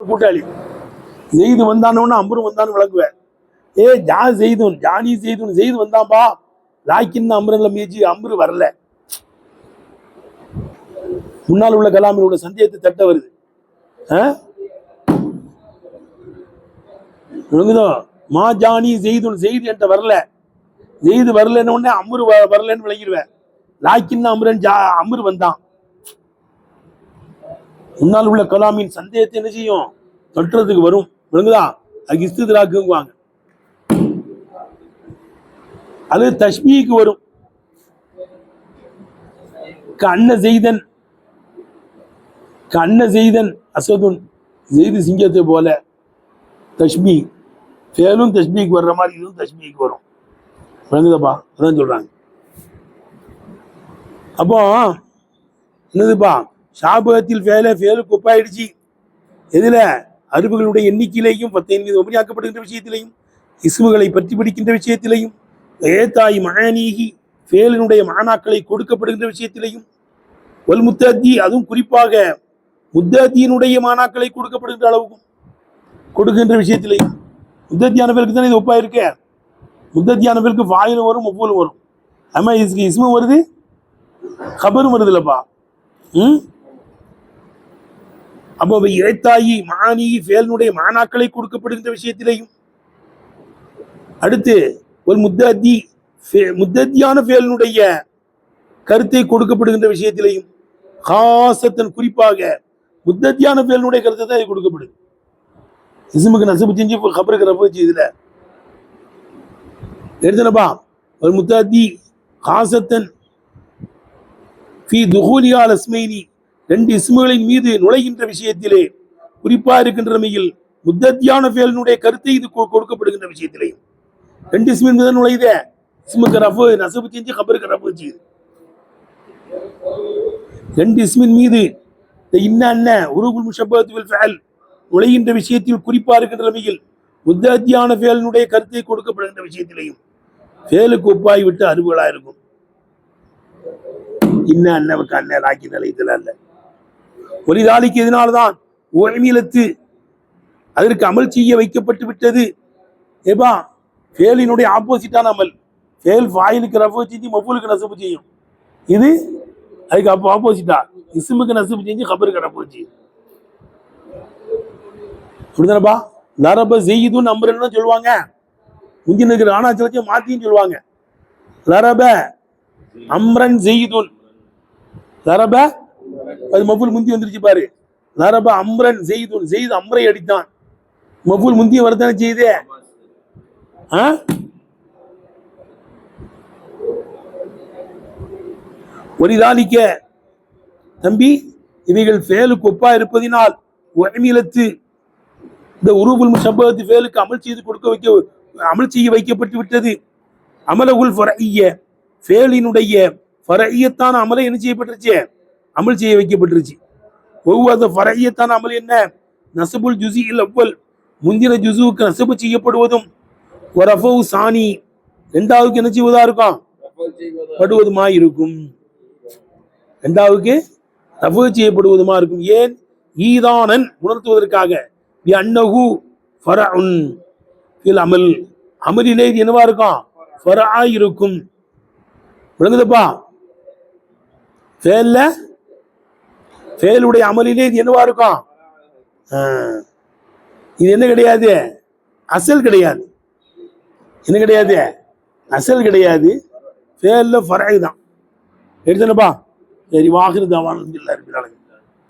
கூட்டாளி. ஜெயிது வந்தானோன்னு அம்பரும் வந்தான்னு விளக்குவேன். ஜா செய்துன் ஜானி செய்துன் செய்து வந்தான்பா லாக்கின்னு அம்பரில் மீச்சு அம்பரு வரல. முன்னால் உள்ள கலாமினோட சந்தேகத்தை தட்ட வருது. மா ஜானி செய்துன் செய்து என்கிட்ட வரல, செய்து வரலன்னு உடனே அம்பரு வரலன்னு விளங்கிடுவேன். லாக்கின்னு அம்பரன் அம்பரு வந்தான். முன்னால் உள்ள கலாமின் சந்தேகத்தை என்ன செய்யும், தொட்டுறதுக்கு வரும். விளங்குதா? அது இஸ்தித்ராக்குவாங்க. அது தஷ்பீக்கு வரும். கண்ண செய்தன் அசதுன் செய்து சிங்கத்தை போல தஷ்பீ. ஃபேலும் தஷ்பீக்கு வர்ற மாதிரி இதுவும் தஷ்பீக்கு வரும். விளங்குதப்பா? அதான் சொல்றாங்க. அப்போ என்னதுப்பா, ஷாபகத்தில் ஃபேலுக்கு ஒப்பாயிடுச்சு. எதுல? அருவுகளுடைய எண்ணிக்கையிலையும் 10 ஒப்பனையாக்கப்படுகின்ற விஷயத்திலையும், இஸ்முகளை பற்றி பிடிக்கின்ற விஷயத்திலையும், ஏத்தாய் மகனீகி ஃபேலினுடைய மானாக்களை கொடுக்கப்படுகின்ற விஷயத்திலையும், ஒல் முத்தத்தி அதுவும் குறிப்பாக முத்தத்தியினுடைய மானாக்களை கொடுக்கப்படுகின்ற அளவுக்கும் கொடுக்கின்ற விஷயத்திலையும். முத்தத்தியான பேருக்கு தானே இது ஒப்பா இருக்க. முத்தத்தியான பேருக்கு வாயிலும் வரும், ஒவ்வொரு வரும். ஆமா, இதுக்கு இஸ்மு வருது, கபரும் வருது இல்லப்பா. அப்போ ஏத்தாயி மானி ஃபேலினுடைய மானாக்களை கொடுக்கப்படுகின்ற விஷயத்திலையும், அடுத்து ஒரு முத்தத்தியான ஃபேலினுடைய கருத்தை கொடுக்கப்படுகின்ற விஷயத்திலையும், காசத்தன் குறிப்பாக முத்தத்தியான ஃபேலினுடைய கருத்தை தான் இது கொடுக்கப்படுது. இஸ்முக்கு நசபு செஞ்சு கபருக்கு ரஃப் வச்சு இதுல எடுத்தனப்பா. ஒரு முத்தத்தி காசத்தன் ஃபீ துஹூலியால் அஸ்மைனி 2 இஸ்முகளின் மீது நுழைகின்ற விஷயத்திலே, குறிப்பா இருக்கின்றமையில் முத்தத்தியான ஃபேலினுடைய கருத்தை இது கொடுக்கப்படுகின்ற விஷயத்திலையும், 2 இஸ்மின் மீது நுழையுதே, இஸ்முக்கு ரஃப் நசபு செஞ்சு கபருக்கு ரஃப் வச்சு 2 இஸ்மின் மீது இன்ன உருபுல் முஷப்பஹத்து பில் ஃபஅல் நுழைகின்ற விஷயத்தில் குறிப்பா இருக்கின்றமையில் முத்தத்தியான ஃபேலினுடைய கருத்தை கொடுக்கப்படுகின்ற விஷயத்திலையும் ஃபேலுக்கு ஒப்பாய் விட்டு அருவுகளா இருக்கும். இன்னுக்கு அண்ணன் லாக்கி நிலையத்தில் அல்ல. ஒலிதாலிக்கு எதனால்தான் ஓய்மீலத்து அதற்கு அமல் செய்ய வைக்கப்பட்டு விட்டது. ஏபா ஃபேலினுடைய ஆப்போசிட்டான அமல். ஃபேல் ஃபாயிலுக்கு ரஃப் செஞ்சு மஃபூலுக்கு நசபு செய்யும். இது அதுக்கு அப்போ ஆப்போசிட்டா இஸ்முக்கு நசபு செஞ்சு கபருக்கு ரஃப் வச்சு. அப்படிதானப்பா? லரப செய்துன்னு அம்பரன்னு சொல்லுவாங்க. முந்தினுக்கு ராணா சிலச்ச மாத்தின்னு சொல்லுவாங்க. லரப அம்ரன் செய்துன், லரப அது மஃபூல் முந்தி வந்துருச்சு பாரு. லரப அம்ரன் செய்துன், செய்து அம்ரை அடித்தான். மஃபூல் முந்திய வரத்தானே செய்தே. ஒரிதாலிக்க தம்பி, இவைகள் ஃபேலுக்கு ஒப்பா இருப்பதினால் ஒய்மீலத்து இந்த உருபுல் முஷப்பஹத்து ஃபேலுக்கு அமல் செய்ய வைக்கப்பட்டு விட்டது. அமலகுல் ஃபரஇய்ய ஃபேலினுடைய ஃபரஇய்யத்தான அமலை என்ன செய்யப்பட்டுருச்சு, அமல் செய்ய வைக்கப்பட்டுருச்சு. ஒவ்வொரு ஃபரஇய்யத்தான அமல் என்ன? நசபுல் ஜுஸில் அவ்வல் முந்தின ஜுஸுவுக்கு நசபு செய்யப்படுவதும், வரஃபு சானி ரெண்டாவுக்கு என்ன செய்வதா இருக்கும், படுவதுமா இருக்கும். ரெண்டாவுக்கு ரஃபு செய்யப்படுவதுமா இருக்கும். ஏன்? ஈதானன் உணர்த்துவதற்காக. அன்னஹு ஃபரஉன் ஃபில் அமல் அமலிலே இது என்னவா இருக்கும், ஃபரஆ இருக்கும். விளங்குதப்பா? ஃபேலுடைய அமலிலே இது என்னவா இருக்கும். இது என்ன கிடையாது, அசல் கிடையாது. என்ன கிடையாது, அசல் கிடையாது. ஃபேல்ல ஃபரஇ தான். எடுத்தனப்பா? சரி, வாஹிரு தவானா அல்ஹம்துலில்லாஹி ரப்பில் ஆலமீன்.